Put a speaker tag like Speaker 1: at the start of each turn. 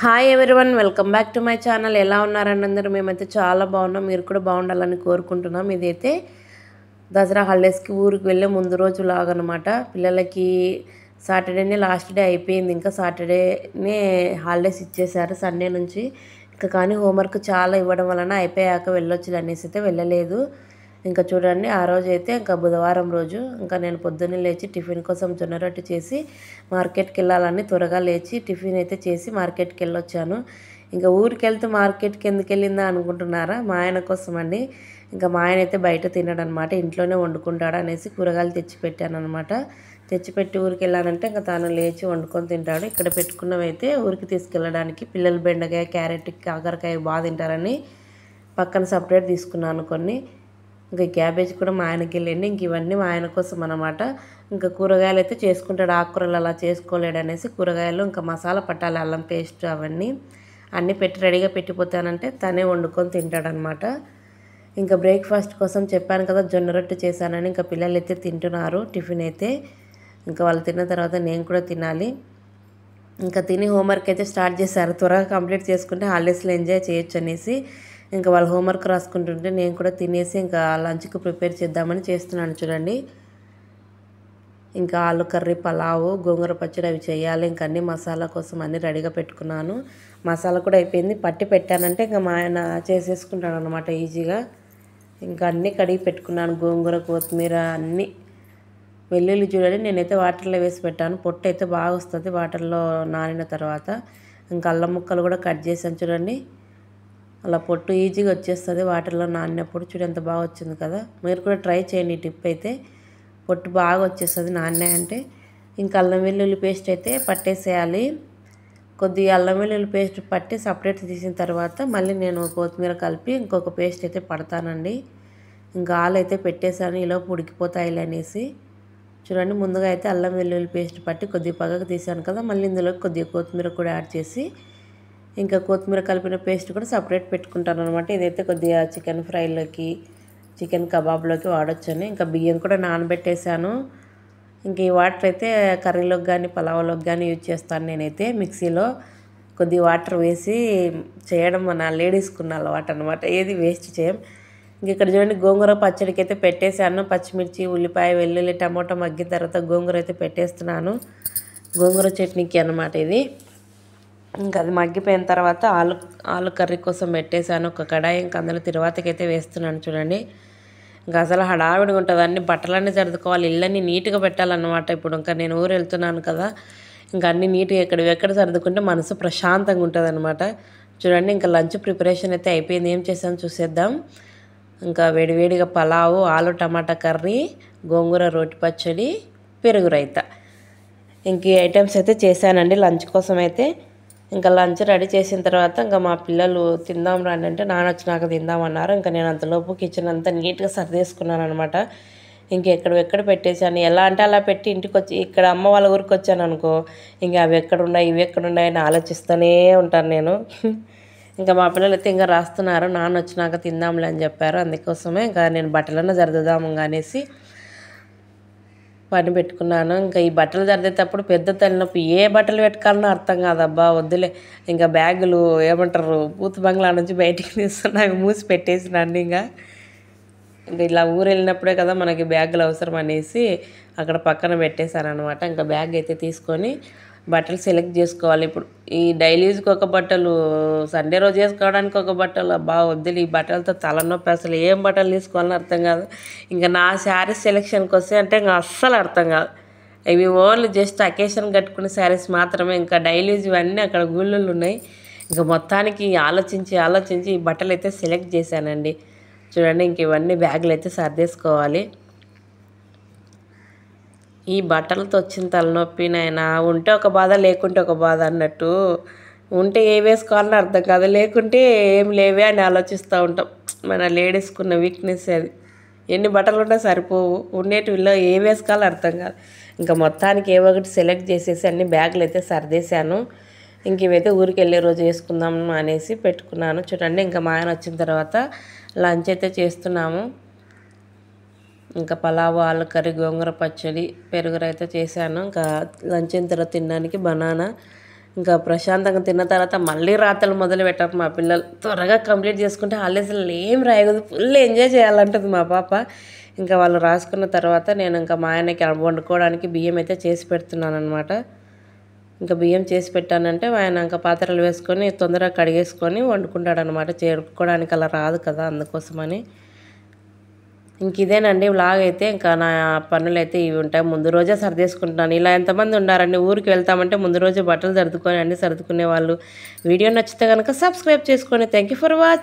Speaker 1: Hi everyone, welcome back to my channel. ఎలా ఉన్నారండి అందరూ? మేమైతే చాలా బాగున్నాం. మీరు కూడా బాగుండాలని కోరుకుంటున్నాం. ఇదైతే దసరా హాలిడేస్కి ఊరికి వెళ్ళే ముందు రోజు లాగనమాట. పిల్లలకి సాటర్డేనే లాస్ట్ డే అయిపోయింది. ఇంకా సాటర్డేనే హాలిడేస్ ఇచ్చేసారు సండే నుంచి. ఇంకా కానీ హోంవర్క్ చాలా ఇవ్వడం వలన అయిపోయాక వెళ్ళొచ్చు అనేసి అయితే వెళ్ళలేదు. ఇంకా చూడండి, ఆ రోజు అయితే ఇంకా బుధవారం రోజు ఇంకా నేను పొద్దున్నే లేచి టిఫిన్ కోసం జొన్న రొట్టె చేసి మార్కెట్కి వెళ్ళాలని త్వరగా లేచి టిఫిన్ అయితే చేసి మార్కెట్కి వెళ్ళొచ్చాను. ఇంకా ఊరికి వెళ్తే మార్కెట్కి ఎందుకు వెళ్ళిందా అనుకుంటున్నారా? మా ఆయన కోసం అండి. ఇంకా మా ఆయన అయితే బయట తినడనమాట, ఇంట్లోనే వండుకుంటాడు అనేసి కూరగాయలు తెచ్చిపెట్టాను అనమాట. తెచ్చిపెట్టి ఊరికి వెళ్ళానంటే ఇంకా తాను లేచి వండుకొని తింటాడు. ఇక్కడ పెట్టుకున్నవైతే ఊరికి తీసుకెళ్ళడానికి పిల్లలు బెండకాయ, క్యారెట్, కాకరకాయ బాగా తింటారని పక్కన సపరేట్ తీసుకున్నాను కొన్ని. ఇంకా క్యాబేజ్ కూడా మా ఆయనకి వెళ్ళండి. ఇంక ఇవన్నీ మా ఆయన కోసం అనమాట. ఇంకా కూరగాయలు అయితే చేసుకుంటాడు, ఆకుకూరలు అలా చేసుకోలేడు అనేసి కూరగాయలు ఇంకా మసాలా పట్టాలి, అల్లం పేస్ట్ అవన్నీ అన్నీ పెట్టి రెడీగా పెట్టిపోతానంటే తనే వండుకొని తింటాడనమాట. ఇంకా బ్రేక్ఫాస్ట్ కోసం చెప్పాను కదా, జొన్న రొట్టె చేశానని. ఇంకా పిల్లలు అయితే తింటున్నారు టిఫిన్ అయితే. ఇంకా వాళ్ళు తిన్న తర్వాత నేను కూడా తినాలి. ఇంకా తిని హోంవర్క్ అయితే స్టార్ట్ చేశారు. త్వరగా కంప్లీట్ చేసుకుంటే హాలిడేస్లో ఎంజాయ్ చేయొచ్చు అనేసి ఇంకా వాళ్ళు హోంవర్క్ రాసుకుంటుంటే నేను కూడా తినేసి ఇంకా లంచ్కి ప్రిపేర్ చేద్దామని చేస్తున్నాను. చూడండి, ఇంకా ఆలు కర్రీ, పలావు, గోంగూర పచ్చడి అవి చేయాలి. ఇంకా అన్ని మసాలా కోసం అన్నీ రెడీగా పెట్టుకున్నాను. మసాలా కూడా అయిపోయింది, పట్టి పెట్టానంటే ఇంకా మా ఆయన చేసేసుకుంటాను అనమాట ఈజీగా. ఇంకా అన్నీ కడిగి పెట్టుకున్నాను, గోంగూర, కొత్తిమీర అన్నీ. వెల్లుల్లి చూడండి, నేనైతే వాటర్లో వేసి పెట్టాను, పొట్టు అయితే బాగా వస్తుంది వాటర్లో నానిన తర్వాత. ఇంకా అల్లం ముక్కలు కూడా కట్ చేశాను చూడండి, అలా పొట్టు ఈజీగా వచ్చేస్తుంది వాటర్లో నానినప్పుడు. చూడు ఎంత బాగా వచ్చింది కదా. మీరు కూడా ట్రై చేయండి ఈ టిప్ అయితే, పొట్టు బాగా వచ్చేస్తుంది నానినాయంటే. ఇంకా అల్లం వెల్లుల్లి పేస్ట్ అయితే పట్టేసేయాలి. కొద్దిగా అల్లం వెల్లుల్లి పేస్ట్ పట్టి సపరేట్ తీసిన తర్వాత మళ్ళీ నేను కొత్తిమీర కలిపి ఇంకొక పేస్ట్ అయితే పడతానండి. ఇంకా ఆలు అయితే పెట్టేశాను, ఈలోపు ఉడికిపోతాయిలే అనేసి. చూడండి, ముందుగా అయితే అల్లం వెల్లుల్లి పేస్ట్ పట్టి కొద్దిగా పక్కకు తీసాను కదా, మళ్ళీ ఇందులో కొద్దిగా కొత్తిమీర కూడా యాడ్ చేసి ఇంకా కొత్తిమీర కలిపిన పేస్ట్ కూడా సపరేట్ పెట్టుకుంటాను అనమాట. ఇదైతే కొద్దిగా చికెన్ ఫ్రైలోకి, చికెన్ కబాబ్లోకి వాడొచ్చని. ఇంకా బియ్యం కూడా నానబెట్టేశాను. ఇంక ఈ వాటర్ అయితే కర్రీలోకి కానీ పలావులోకి కానీ యూజ్ చేస్తాను నేనైతే. మిక్సీలో కొద్ది వాటర్ వేసి చేయడం మన లేడీస్కున్న అలవాటు అనమాట, ఏది వేస్ట్ చేయం. ఇంక ఇక్కడ చూడండి, గోంగూర పచ్చడికి అయితే పెట్టేశాను. పచ్చిమిర్చి, ఉల్లిపాయ, వెల్లుల్లి, టమాటో మగ్గిన తర్వాత గోంగూర అయితే పెట్టేస్తున్నాను. గోంగూర చట్నీకి అనమాట ఇది. ఇంకా అది మగ్గిపోయిన తర్వాత ఆలు కర్రీ కోసం పెట్టేశాను ఒక కడాయి. ఇంకా అందులో తిరువాతకైతే వేస్తున్నాను చూడండి. ఇంకా అసలు హడావిడిగా ఉంటుంది, అన్ని బట్టలన్నీ సర్దుకోవాలి, ఇళ్ళన్నీ నీట్గా పెట్టాలన్నమాట. ఇప్పుడు ఇంకా నేను ఊరు వెళ్తున్నాను కదా, ఇంకా అన్నీ నీట్గా ఎక్కడ సర్దుకుంటే మనసు ప్రశాంతంగా ఉంటుంది అనమాట. చూడండి, ఇంకా లంచ్ ప్రిపరేషన్ అయితే అయిపోయింది. ఏం చేసాను చూసేద్దాం. ఇంకా వేడివేడిగా పలావు, ఆలు టమాటా కర్రీ, గోంగూర రోటి పచ్చడి, పెరుగు రైతా, ఇంక ఈ ఐటమ్స్ అయితే చేశానండి లంచ్ కోసం అయితే. ఇంకా లంచ్ రెడీ చేసిన తర్వాత ఇంకా మా పిల్లలు తిందాం రండి అంటే నాన్న వచ్చినాక తిందామన్నారు. ఇంకా నేను అంతలోపు కిచెన్ అంతా నీట్గా సర్దేసుకున్నాను అనమాట. ఇంకెక్కడ పెట్టేశాను, ఎలా అంటే అలా పెట్టి ఇంటికి వచ్చి ఇక్కడ అమ్మ వాళ్ళ ఊరికి వచ్చాను అనుకో, ఇంకా అవి ఎక్కడున్నాయి ఇవి ఎక్కడున్నాయి అని ఆలోచిస్తూనే ఉంటాను నేను. ఇంకా మా పిల్లలు అయితే ఇంకా రాస్తున్నారు, నాన్న వచ్చినాక తిందాంలే అని చెప్పారు. అందుకోసమే ఇంకా నేను బట్టలన్నా సర్దుదాము అనేసి పని పెట్టుకున్నాను. ఇంకా ఈ బట్టలు సర్దేటప్పుడు పెద్ద తలనొప్పి, ఏ బట్టలు పెట్టుకోవాలన్నా అర్థం కాదబ్బా, వద్దులే. ఇంకా బ్యాగులు ఏమంటారు బూత్ బంగ్లా నుంచి బయటికి తీస్తున్నాక మూసి పెట్టేసినండి. ఇంకా ఇలా ఊరు వెళ్ళినప్పుడే కదా మనకి బ్యాగులు అవసరం అనేసి అక్కడ పక్కన పెట్టేశాను అనమాట. ఇంకా బ్యాగ్ అయితే తీసుకొని బట్టలు సెలెక్ట్ చేసుకోవాలి. ఇప్పుడు ఈ డైలీ యూజ్కి ఒక బట్టలు, సండే రోజు వేసుకోవడానికి ఒక బట్టలు, అబ్బా వద్దులు ఈ బట్టలతో తలనొప్పి, అసలు ఏం బట్టలు తీసుకోవాలని అర్థం కాదు. ఇంకా నా శారీస్ సెలెక్షన్కి వస్తే అంటే ఇంకా అస్సలు అర్థం కాదు. ఇవి ఓన్లీ జస్ట్ అకేషన్ కట్టుకునే శారీస్ మాత్రమే. ఇంకా డైలీ యూజ్ ఇవన్నీ అక్కడ గుళ్ళు ఉన్నాయి. ఇంకా మొత్తానికి ఆలోచించి ఈ బట్టలు అయితే సెలెక్ట్ చేశానండి. చూడండి, ఇంక ఇవన్నీ బ్యాగులు అయితే సర్దేసుకోవాలి. ఈ బట్టలతో వచ్చిన తలనొప్పి నాయనా, ఉంటే ఒక బాధ లేకుంటే ఒక బాధ అన్నట్టు. ఉంటే ఏ వేసుకోవాలని అర్థం కాదు, లేకుంటే ఏం లేవే అని ఆలోచిస్తూ ఉంటాం. మన లేడీస్కున్న వీక్నెస్ అది. ఎన్ని బట్టలు ఉన్నా సరిపోవు, ఉండేటివిలో ఏ వేసుకోవాలో అర్థం కాదు. ఇంకా మొత్తానికి ఏవో ఒకటి సెలెక్ట్ చేసేసి అన్ని బ్యాగులు అయితే సర్దేశాను. ఇంక ఇవైతే ఊరికి వెళ్ళే రోజు వేసుకుందాం అనేసి పెట్టుకున్నాను. చూడండి, ఇంకా మా ఆయన వచ్చిన తర్వాత లంచ్ అయితే చేస్తున్నాము. ఇంకా పలావు, ఆలు కర్రీ, గోంగూర పచ్చడి, పెరుగు రైతా చేశాను. ఇంకా లంచ్ అయిన తర్వాత తినడానికి బనానా, ఇంకా ప్రశాంతంగా తిన్న తర్వాత మళ్ళీ రాతలు మొదలు పెట్టారు మా పిల్లలు. త్వరగా కంప్లీట్ చేసుకుంటే హాలిడేస్లో ఏం రాయకూడదు, ఫుల్ ఎంజాయ్ చేయాలంటుంది మా పాప. ఇంకా వాళ్ళు రాసుకున్న తర్వాత నేను ఇంకా మా ఆయనకి వండుకోవడానికి బియ్యం అయితే చేసి పెడుతున్నాను అనమాట. ఇంకా బియ్యం చేసి పెట్టానంటే ఆయన ఇంకా పాత్రలు వేసుకొని తొందరగా కడిగేసుకొని వండుకుంటాడనమాట. చేరుకోవడానికి అలా రాదు కదా, అందుకోసమని. ఇంక ఇదేనండి వ్లాగ్ అయితే. ఇంకా నా పనులు అయితే ఇవి ఉంటాయి. ముందు రోజే సర్దేసుకుంటున్నాను. ఇలా ఎంతమంది ఉన్నారండి, ఊరికి వెళ్తామంటే ముందు రోజే బట్టలు సర్దుకొని అన్నీ సర్దుకునే వాళ్ళు. వీడియో నచ్చితే కనుక సబ్స్క్రైబ్ చేసుకోండి. Thank you for watching.